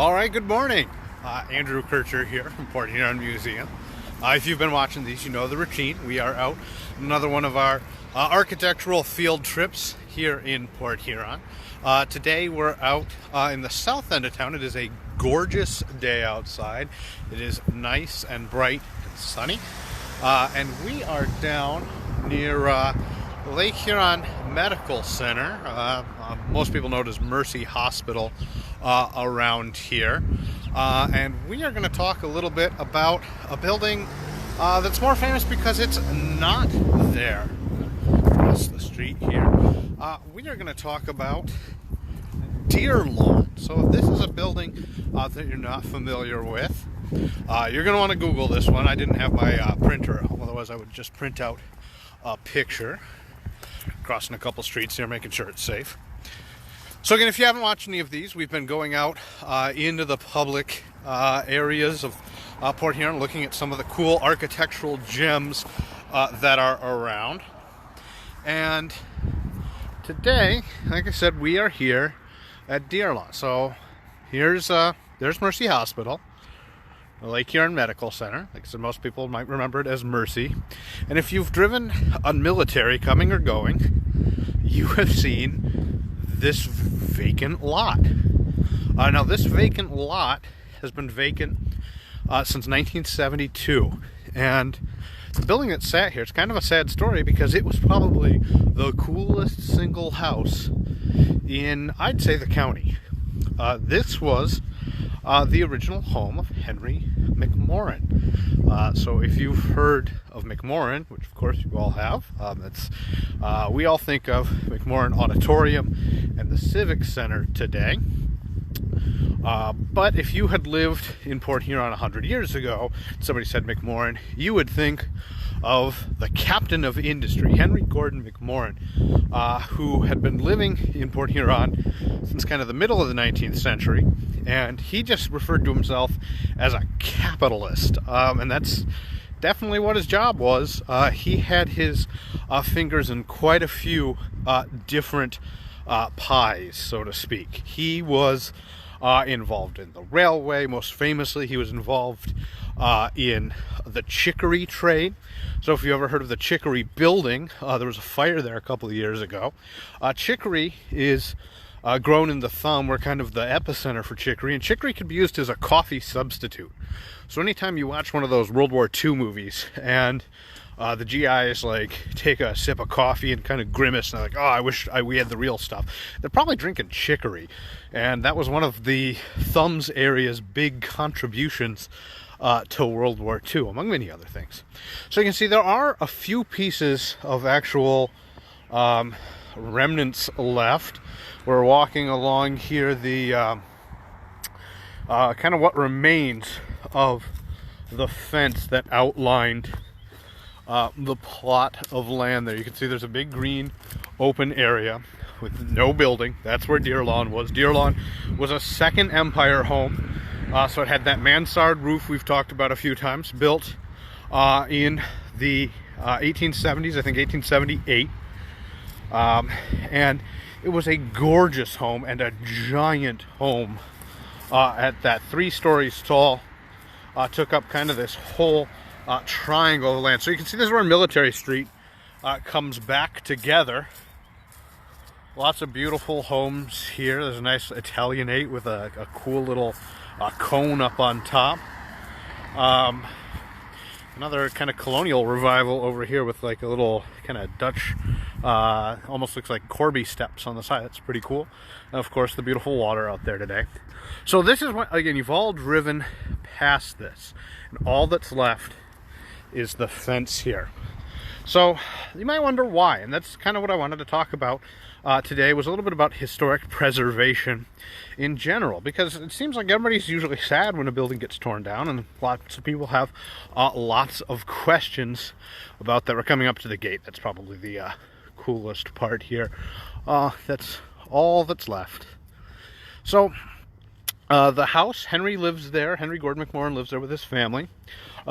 All right, good morning. Andrew Kircher here from Port Huron Museum. If you've been watching these, you know the routine. We are out on another one of our architectural field trips here in Port Huron. Today we're out in the south end of town. It is a gorgeous day outside. It is nice and bright and sunny. And we are down near Lake Huron Medical Center. Most people know it as Mercy Hospital around here. And we are going to talk a little bit about a building that's more famous because it's not there across the street here. We are going to talk about Deerlawn. So this is a building that you're not familiar with. You're going to want to Google this one. I didn't have my printer, otherwise I would just print out a picture. Crossing a couple streets here, making sure it's safe. So again, if you haven't watched any of these, we've been going out into the public areas of Port Huron, looking at some of the cool architectural gems that are around. And today, like I said, we are here at Deerlawn. So there's Mercy Hospital, the Lake Huron Medical Center. Like I said, most people might remember it as Mercy. And if you've driven on military coming or going, you have seen this vacant lot. Now this vacant lot has been vacant since 1972. And the building that sat here, it's kind of a sad story because it was probably the coolest single house in, I'd say, the county. This was the original home of Henry McMorran. So if you've heard of McMorran, which of course you all have, we all think of McMorran Auditorium and the Civic Center today. But if you had lived in Port Huron 100 years ago, somebody said McMorran, you would think of the captain of industry, Henry Gordon McMorran, who had been living in Port Huron since kind of the middle of the 19th century, and he just referred to himself as a capitalist, and that's definitely what his job was. He had his fingers in quite a few different pies, so to speak. He was involved in the railway. Most famously, he was involved in the chicory trade. So if you ever heard of the Chicory building, there was a fire there a couple of years ago. Chicory is grown in the thumb. We're kind of the epicenter for chicory, and chicory could be used as a coffee substitute. So anytime you watch one of those World War II movies and the GIs like take a sip of coffee and kind of grimace and they're like, oh, I wish we had the real stuff, they're probably drinking chicory. And that was one of the thumbs area's big contributions to World War II, among many other things. So you can see there are a few pieces of actual remnants left. We're walking along here the kind of what remains of the fence that outlined the plot of land there. You can see there's a big green open area with no building. That's where Deerlawn was. Deerlawn was a Second Empire home. So it had that mansard roof we've talked about a few times, built in the 1870s, I think 1878. And it was a gorgeous home and a giant home at that 3 stories tall. Took up kind of this whole triangle of land. So you can see this is where Military Street comes back together. Lots of beautiful homes here. There's a nice Italianate with a cool little cone up on top. Another kind of colonial revival over here with like a little kind of Dutch, almost looks like Corby steps on the side. That's pretty cool. And of course the beautiful water out there today. So this is what, again, you've all driven past this, and all that's left is the fence here. So you might wonder why, and that's kind of what I wanted to talk about today, was a little bit about historic preservation in general, because it seems like everybody's usually sad when a building gets torn down, and lots of people have lots of questions about that. We're coming up to the gate. That's probably the coolest part here. That's all that's left. So the house, Henry lives there. Henry Gordon McMorran lives there with his family.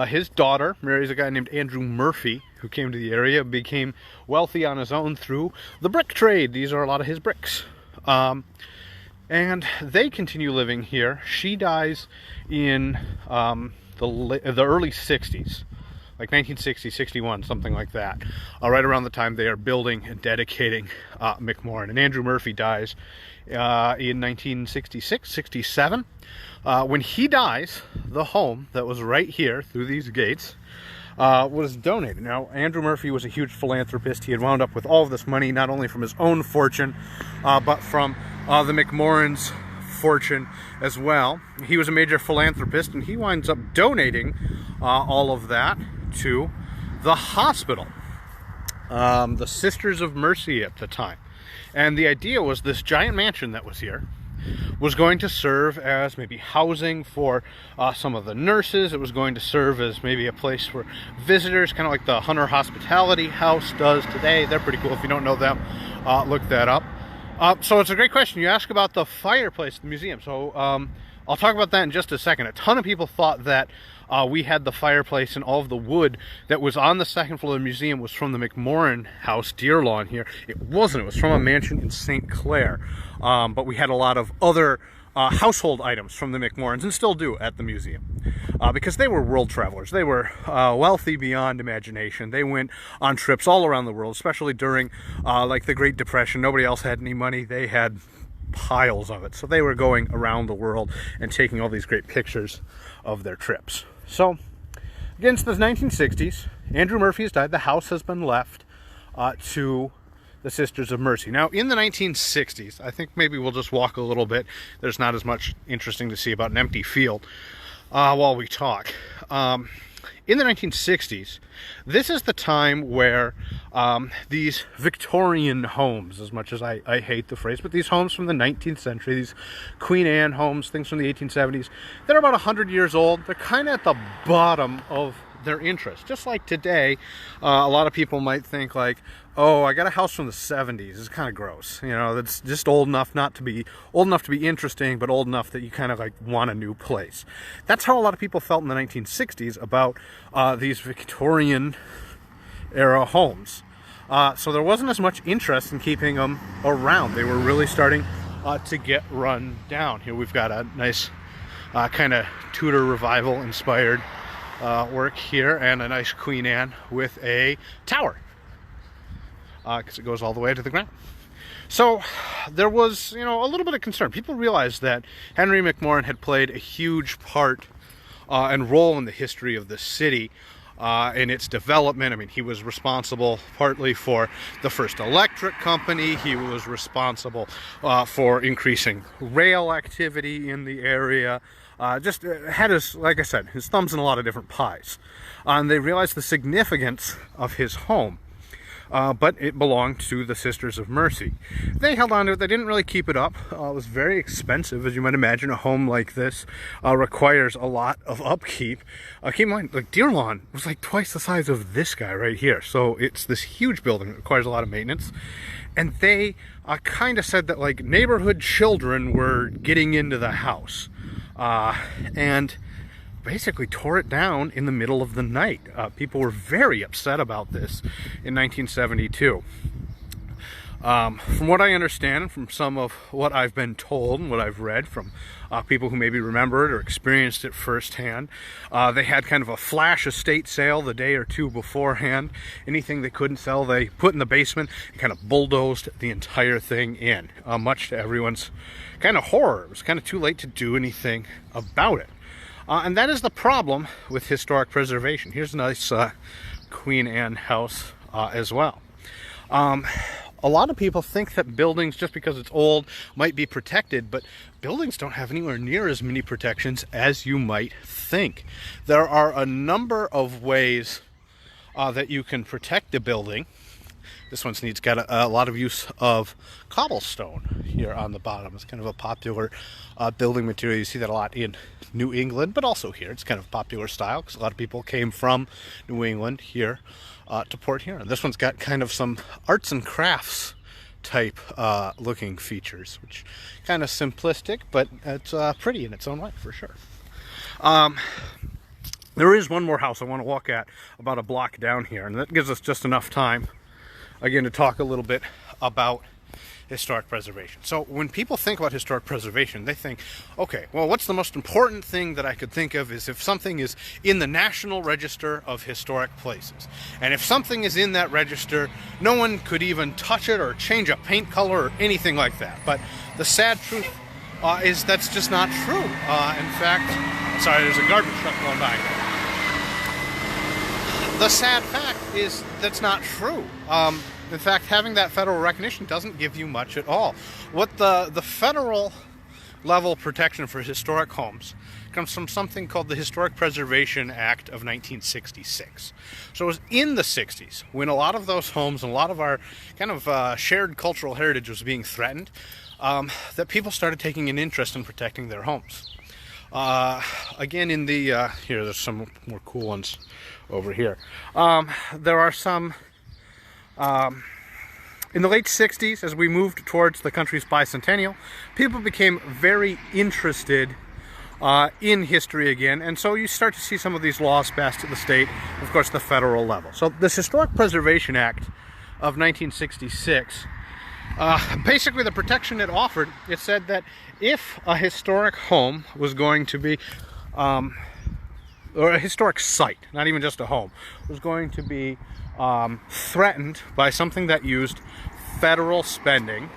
His daughter marries a guy named Andrew Murphy, who came to the area, became wealthy on his own through the brick trade. These are a lot of his bricks. And they continue living here. She dies in the early 60s, like 1960, 61, something like that, right around the time they are building and dedicating McMorran. And Andrew Murphy dies in 1966, 67. When he dies, the home that was right here through these gates was donated. Now, Andrew Murphy was a huge philanthropist. He had wound up with all of this money, not only from his own fortune, but from the McMorran's fortune as well. He was a major philanthropist, and he winds up donating all of that to the hospital, the Sisters of Mercy at the time. And the idea was this giant mansion that was here was going to serve as maybe housing for some of the nurses. It was going to serve as maybe a place for visitors, kind of like the Hunter Hospitality House does today. They're pretty cool. If you don't know them, look that up. So it's a great question. You ask about the fireplace at the museum. So I'll talk about that in just a second. A ton of people thought that we had the fireplace and all of the wood that was on the second floor of the museum was from the McMorran house, Deerlawn here. It wasn't. It was from a mansion in St. Clair. But we had a lot of other household items from the McMorrans, and still do at the museum, because they were world travelers. They were wealthy beyond imagination. They went on trips all around the world, especially during like the Great Depression. Nobody else had any money. They had piles of it, so they were going around the world and taking all these great pictures of their trips. So again, it's the 1960s. Andrew Murphy has died. The house has been left to the Sisters of Mercy. Now, in the 1960s, I think maybe we'll just walk a little bit. There's not as much interesting to see about an empty field while we talk. In the 1960s, this is the time where these Victorian homes, as much as I hate the phrase, but these homes from the 19th century, these Queen Anne homes, things from the 1870s, they're about 100 years old. They're kind of at the bottom of their interest. Just like today, a lot of people might think like, oh, I got a house from the 70s. It's kind of gross. You know, that's just old enough not to be old enough to be interesting, but old enough that you kind of like want a new place. That's how a lot of people felt in the 1960s about these Victorian era homes. So there wasn't as much interest in keeping them around. They were really starting to get run down. Here we've got a nice kind of Tudor revival inspired work here, and a nice Queen Anne with a tower, because it goes all the way to the ground. So there was, you know, a little bit of concern. People realized that Henry McMorran had played a huge part and role in the history of the city, in its development. I mean, he was responsible partly for the first electric company. He was responsible for increasing rail activity in the area. Just had his, like I said, his thumbs in a lot of different pies. And they realized the significance of his home. But it belonged to the Sisters of Mercy. They held on to it. They didn't really keep it up. It was very expensive, as you might imagine. A home like this requires a lot of upkeep. Keep in mind, like Deerlawn was like twice the size of this guy right here. So it's this huge building that requires a lot of maintenance. And they kind of said that like neighborhood children were getting into the house. And basically tore it down in the middle of the night. People were very upset about this in 1972. From what I understand, from some of what I've been told and what I've read from people who maybe remember it or experienced it firsthand, they had kind of a flash estate sale the day or two beforehand. Anything they couldn't sell, they put in the basement and kind of bulldozed the entire thing in, much to everyone's kind of horror. It was kind of too late to do anything about it. And that is the problem with historic preservation. Here's a nice Queen Anne house as well. A lot of people think that buildings, just because it's old, might be protected, but buildings don't have anywhere near as many protections as you might think. There are a number of ways that you can protect a building. This one's got a lot of use of cobblestone here on the bottom. It's kind of a popular building material. You see that a lot in New England, but also here. It's kind of a popular style because a lot of people came from New England here to Port Huron. This one's got kind of some arts and crafts type looking features, which kind of simplistic, but it's pretty in its own way for sure. There is one more house I want to walk at about a block down here, and that gives us just enough time again to talk a little bit about historic preservation. So when people think about historic preservation, they think, okay, well, what's the most important thing that I could think of is if something is in the National Register of Historic Places. And if something is in that register, no one could even touch it or change a paint color or anything like that. But the sad truth is that's just not true. In fact, sorry, there's a garbage truck going by. The sad fact is that's not true. In fact, having that federal recognition doesn't give you much at all. What the federal level protection for historic homes comes from something called the Historic Preservation Act of 1966. So it was in the 60s when a lot of those homes and a lot of our kind of shared cultural heritage was being threatened, that people started taking an interest in protecting their homes. Again, in the here, there's some more cool ones over here. There are some in the late 60s, as we moved towards the country's bicentennial, people became very interested in history again, and so you start to see some of these laws passed at the state, of course, the federal level. So this Historic Preservation Act of 1966, basically the protection it offered, it said that if a historic home was going to be, or a historic site, not even just a home, was going to be threatened by something that used federal spending,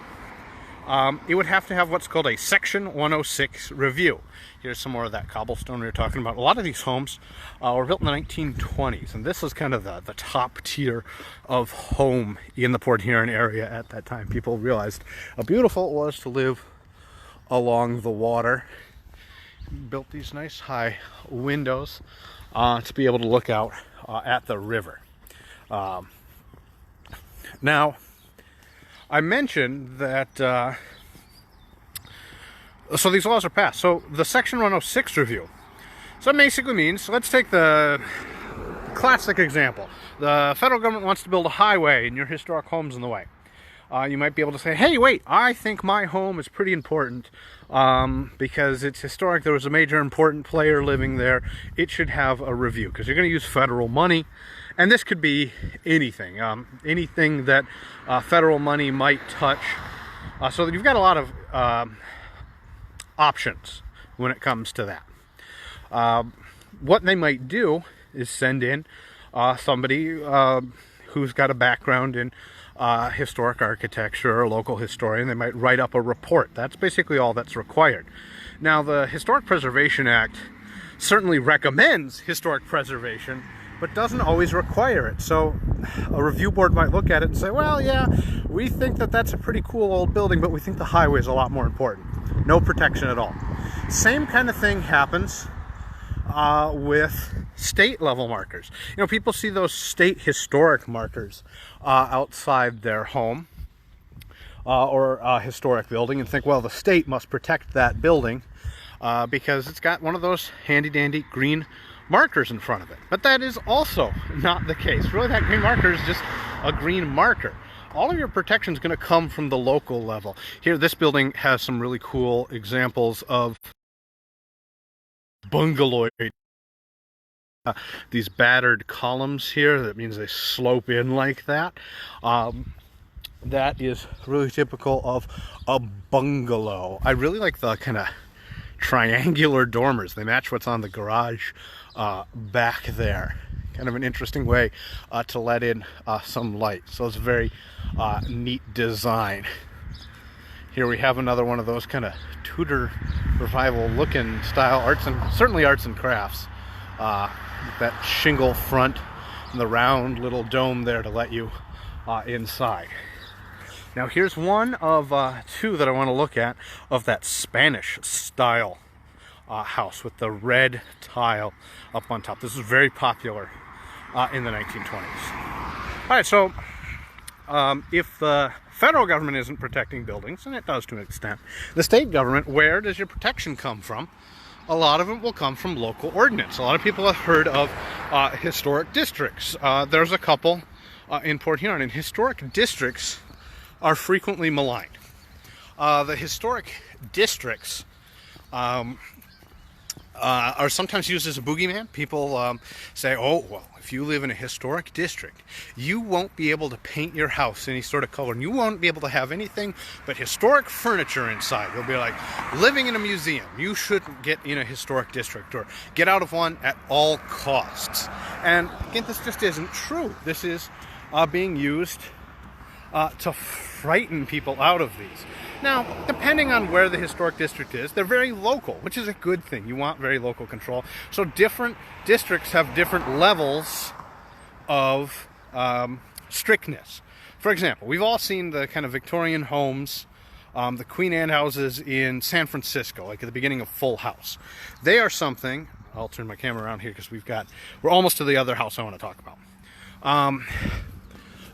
it would have to have what's called a Section 106 review. Here's some more of that cobblestone we were talking about. A lot of these homes were built in the 1920s, and this was kind of the top tier of home in the Port Huron area at that time. People realized how beautiful it was to live along the water. Built these nice high windows to be able to look out at the river. Now, I mentioned that so these laws are passed. So the Section 106 review. So it basically means, let's take the classic example. The federal government wants to build a highway and your historic home's in the way. You might be able to say, hey, wait, I think my home is pretty important because it's historic. There was a major important player living there. It should have a review because you're going to use federal money. And this could be anything, anything that federal money might touch. So you've got a lot of options when it comes to that. What they might do is send in somebody who's got a background in historic architecture or a local historian. They might write up a report. That's basically all that's required. Now, the Historic Preservation Act certainly recommends historic preservation, but doesn't always require it. So a review board might look at it and say, well, yeah, we think that that's a pretty cool old building, but we think the highway is a lot more important. No protection at all. Same kind of thing happens with state level markers. You know, people see those state historic markers outside their home or a historic building and think, well, the state must protect that building because it's got one of those handy dandy green markers in front of it. But that is also not the case. Really, that green marker is just a green marker. All of your protection is going to come from the local level. Here, this building has some really cool examples of bungalow. These battered columns here, that means they slope in like that. That is really typical of a bungalow. I really like the kind of triangular dormers. They match what's on the garage back there. Kind of an interesting way to let in some light. So it's a very neat design. Here we have another one of those kind of Tudor revival looking style arts and certainly arts and crafts. That shingle front and the round little dome there to let you inside. Now here's one of two that I want to look at of that Spanish style house with the red tile up on top. This is very popular in the 1920s. All right, so if the federal government isn't protecting buildings, and it does to an extent, the state government, where does your protection come from? A lot of it will come from local ordinance. A lot of people have heard of historic districts. There's a couple in Port Huron, and historic districts are frequently maligned. The historic districts are sometimes used as a boogeyman. People say, oh, well, if you live in a historic district, you won't be able to paint your house any sort of color, and you won't be able to have anything but historic furniture inside. They'll be like, living in a museum, you shouldn't get in a historic district, or get out of one at all costs. And again, this just isn't true. This is being used to frighten people out of these. Now, depending on where the historic district is, they're very local, which is a good thing. You want very local control. So different districts have different levels of strictness. For example, we've all seen the kind of Victorian homes, the Queen Anne houses in San Francisco, like at the beginning of Full House. They are something, I'll turn my camera around here because we're almost to the other house I want to talk about.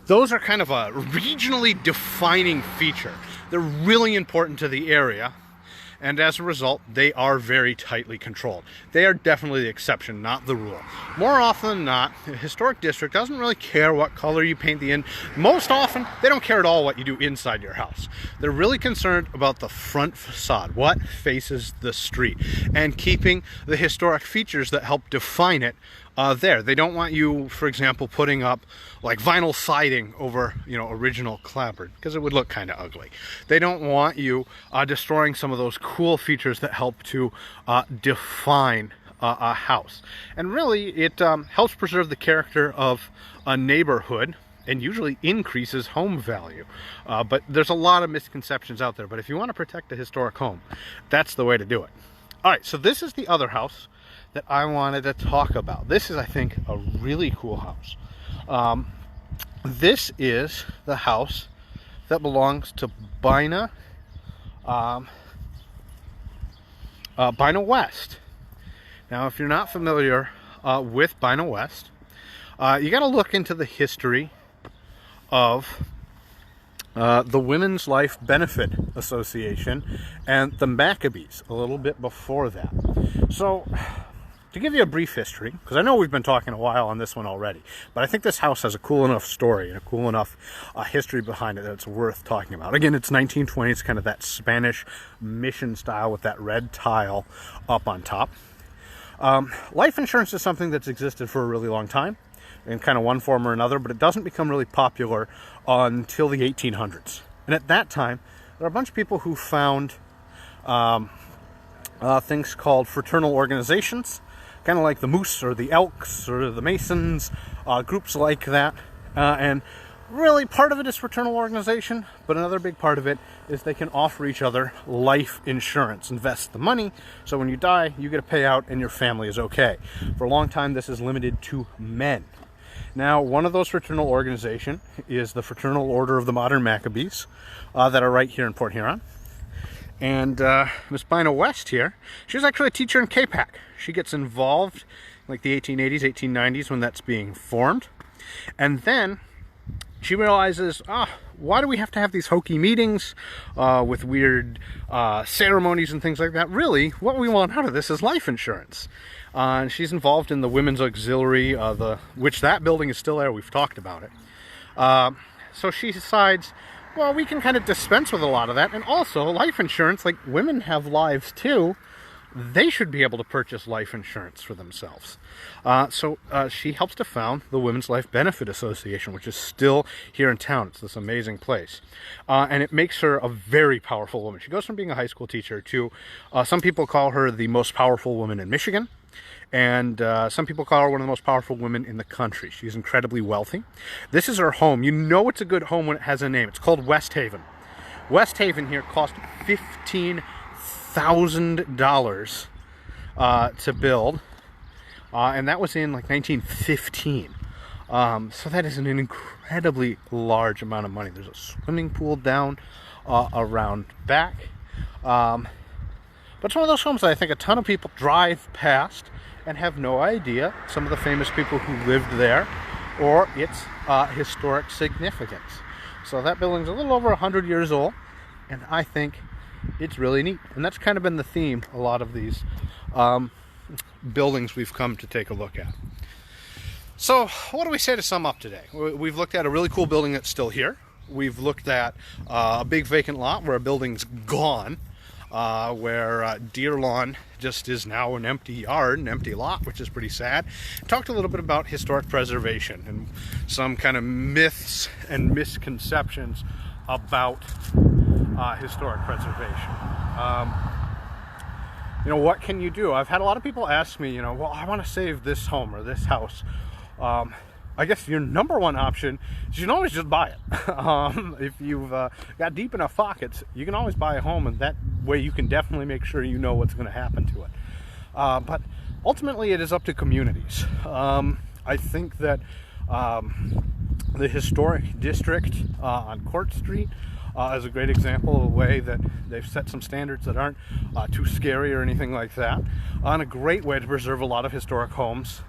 Those are kind of a regionally defining feature. They're really important to the area, and as a result, they are very tightly controlled. They are definitely the exception, not the rule. More often than not, the historic district doesn't really care what color you paint the Most often, they don't care at all what you do inside your house. They're really concerned about the front facade, what faces the street, and keeping the historic features that help define it there. They don't want you, for example, putting up like vinyl siding over, original clapboard, because it would look kind of ugly. They don't want you destroying some of those cool features that help to define a house. And really, it helps preserve the character of a neighborhood and usually increases home value. But there's a lot of misconceptions out there. But if you want to protect a historic home, that's the way to do it. All right, so this is the other house that I wanted to talk about. This is, I think, a really cool house. This is the house that belongs to Bina West. Now, if you're not familiar with Bina West, you got to look into the history of the Women's Life Benefit Association and the Maccabees a little bit before that. So, to give you a brief history, because I know we've been talking a while on this one already, but I think this house has a cool enough story and a cool enough history behind it that it's worth talking about. Again, it's 1920. It's kind of that Spanish mission style with that red tile up on top. Life insurance is something that's existed for a really long time in kind of one form or another, but it doesn't become really popular until the 1800s. And at that time, there are a bunch of people who found things called fraternal organizations, kind of like the Moose or the Elks or the Masons, groups like that. And really, part of it is fraternal organization, but another big part of it is they can offer each other life insurance. Invest the money, so when you die, you get a payout and your family is okay. For a long time, this is limited to men. Now, one of those fraternal organizations is the Fraternal Order of the Modern Maccabees that are right here in Port Huron. And Miss Bina West here, she was actually a teacher in KPAC. She gets involved in like the 1880s, 1890s when that's being formed. And then she realizes, why do we have to have these hokey meetings with weird ceremonies and things like that? Really, what we want out of this is life insurance. And she's involved in the Women's Auxiliary, which that building is still there. We've talked about it. So she decides, well, we can kind of dispense with a lot of that. And also, life insurance, like women have lives too. They should be able to purchase life insurance for themselves. So she helps to found the Women's Life Benefit Association, which is still here in town. It's this amazing place. And it makes her a very powerful woman. She goes from being a high school teacher to, some people call her the most powerful woman in Michigan. And some people call her one of the most powerful women in the country. She's incredibly wealthy. This is her home. You know it's a good home when it has a name. It's called West Haven. West Haven here cost $15,000 to build. And that was in like 1915. So that is an incredibly large amount of money. There's a swimming pool down around back. But it's one of those homes that I think a ton of people drive past and have no idea some of the famous people who lived there or its historic significance. So that building's a little over 100 years old, and I think it's really neat. And that's kind of been the theme a lot of these buildings we've come to take a look at. So what do we say to sum up today? We've looked at a really cool building that's still here. We've looked at a big vacant lot where a building's gone. where Deerlawn just is now an empty yard, an empty lot, which is pretty sad. Talked a little bit about historic preservation and some kind of myths and misconceptions about historic preservation. You know, what can you do? I've had a lot of people ask me, you know, well, I want to save this home or this house. I guess your number one option is you can always just buy it. If you've got deep enough pockets, you can always buy a home, and that way you can definitely make sure you know what's going to happen to it. But ultimately, it is up to communities. I think that the historic district on Court Street is a great example of a way that they've set some standards that aren't too scary or anything like that, and a great way to preserve a lot of historic homes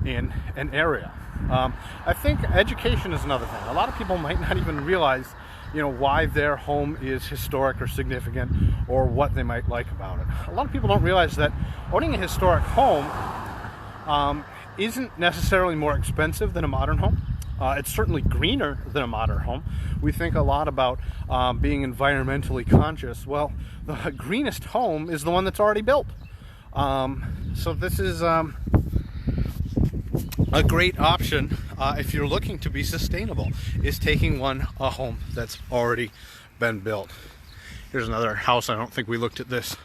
in an area. I think education is another thing. A lot of people might not even realize, you know, why their home is historic or significant, or what they might like about it. A lot of people don't realize that owning a historic home isn't necessarily more expensive than a modern home. It's certainly greener than a modern home. We think a lot about being environmentally conscious. Well, the greenest home is the one that's already built. So this is a great option if you're looking to be sustainable, is taking a home that's already been built. Here's another house. I don't think we looked at this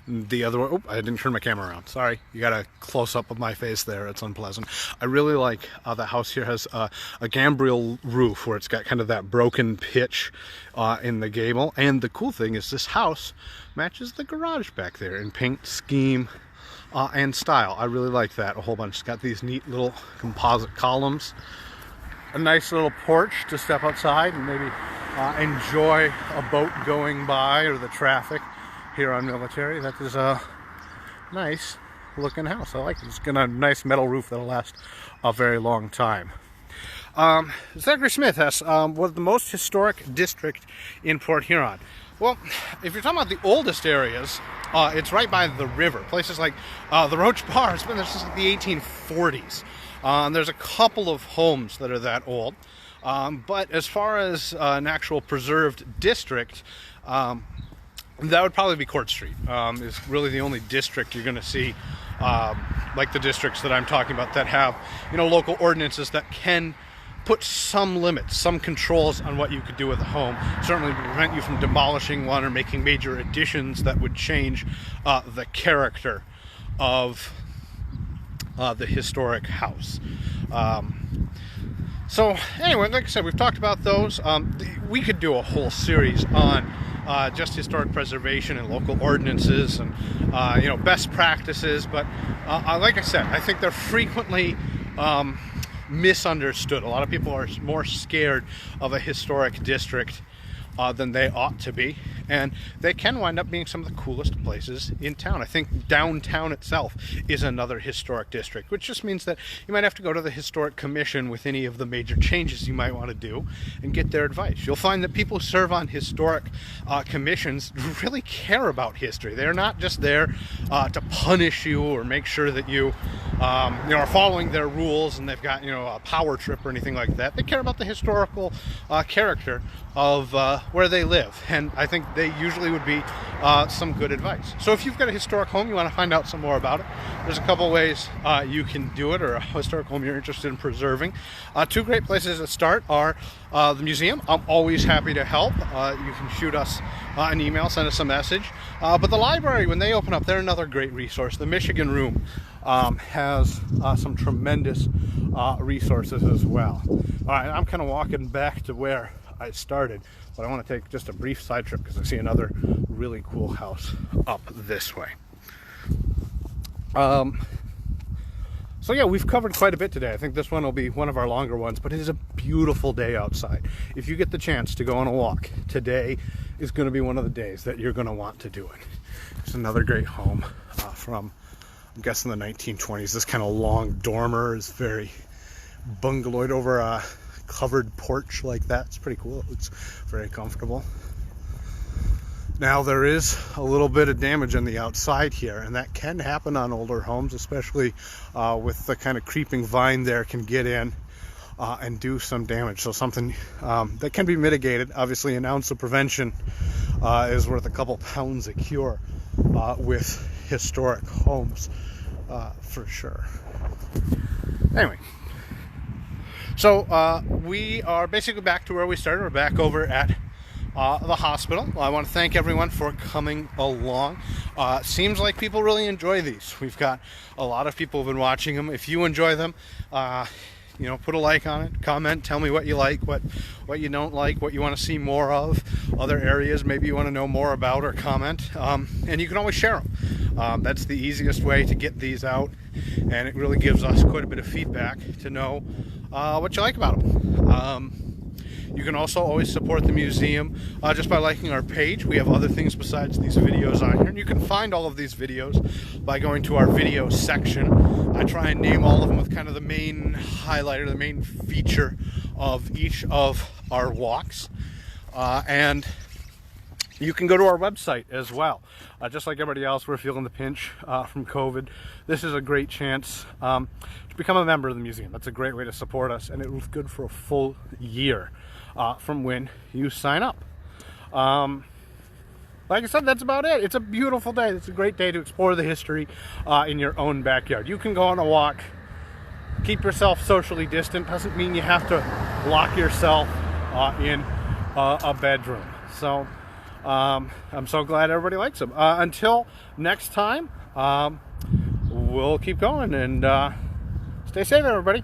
the other way. Oh, I didn't turn my camera around. Sorry. You got a close-up of my face there. It's unpleasant. I really like the house here has a gambrel roof where it's got kind of that broken pitch in the gable. And the cool thing is this house matches the garage back there in paint scheme and style. I really like that a whole bunch. It's got these neat little composite columns. A nice little porch to step outside and maybe enjoy a boat going by or the traffic here on Military. That is a nice looking house. I like it. It's got a nice metal roof that'll last a very long time. Zachary Smith asks, what the most historic district in Port Huron? Well, if you're talking about the oldest areas, it's right by the river. Places like the Roach Bar has been there since the 1840s. There's a couple of homes that are that old. But as far as an actual preserved district, that would probably be Court Street. Is really the only district you're going to see, like the districts that I'm talking about, that have, you know, local ordinances that can put some limits, some controls on what you could do with a home. Certainly prevent you from demolishing one or making major additions that would change the character of the historic house. So anyway, like I said, we've talked about those. We could do a whole series on just historic preservation and local ordinances and you know, best practices. But like I said, I think they're frequently misunderstood. A lot of people are more scared of a historic district than they ought to be, and they can wind up being some of the coolest places in town. I think downtown itself is another historic district, which just means that you might have to go to the historic commission with any of the major changes you might want to do and get their advice. You'll find that people who serve on historic commissions really care about history. They're not just there to punish you or make sure that you are following their rules and they've got, you know, a power trip or anything like that. They care about the historical character of where they live, and I think they usually would be some good advice. So if you've got a historic home, you want to find out some more about it, there's a couple ways you can do it, or a historic home you're interested in preserving. Two great places to start are the museum. I'm always happy to help. You can shoot us an email, send us a message. But the library, when they open up, they're another great resource. The Michigan Room has some tremendous resources as well. All right, I'm kind of walking back to where I started, but I want to take just a brief side trip because I see another really cool house up this way. So yeah, we've covered quite a bit today. I think this one will be one of our longer ones, but it is a beautiful day outside. If you get the chance to go on a walk, today is going to be one of the days that you're going to want to do it. It's another great home from, I'm guessing, the 1920s. This kind of long dormer is very bungalowed over a covered porch like that. It's pretty cool. It's very comfortable. Now there is a little bit of damage on the outside here, and that can happen on older homes, especially with the kind of creeping vine there can get in and do some damage. So something that can be mitigated. Obviously, an ounce of prevention is worth a couple pounds of cure with historic homes, for sure. Anyway, so we are basically back to where we started. We're back over at the hospital. I want to thank everyone for coming along. Seems like people really enjoy these. We've got a lot of people who've been watching them. If you enjoy them, put a like on it, comment, tell me what you like, what you don't like, what you want to see more of, other areas maybe you want to know more about, or comment. And you can always share them. That's the easiest way to get these out, and it really gives us quite a bit of feedback to know what you like about them. You can also always support the museum just by liking our page. We have other things besides these videos on here, and you can find all of these videos by going to our video section. I try and name all of them with kind of the main highlight or the main feature of each of our walks. And you can go to our website as well. Just like everybody else, we're feeling the pinch from COVID. This is a great chance to become a member of the museum. That's a great way to support us, and it was good for a full year from when you sign up. Like I said, that's about it. It's a beautiful day. It's a great day to explore the history in your own backyard. You can go on a walk, keep yourself socially distant. Doesn't mean you have to lock yourself in a bedroom. So I'm so glad everybody likes them. Until next time, we'll keep going, and stay safe, everybody.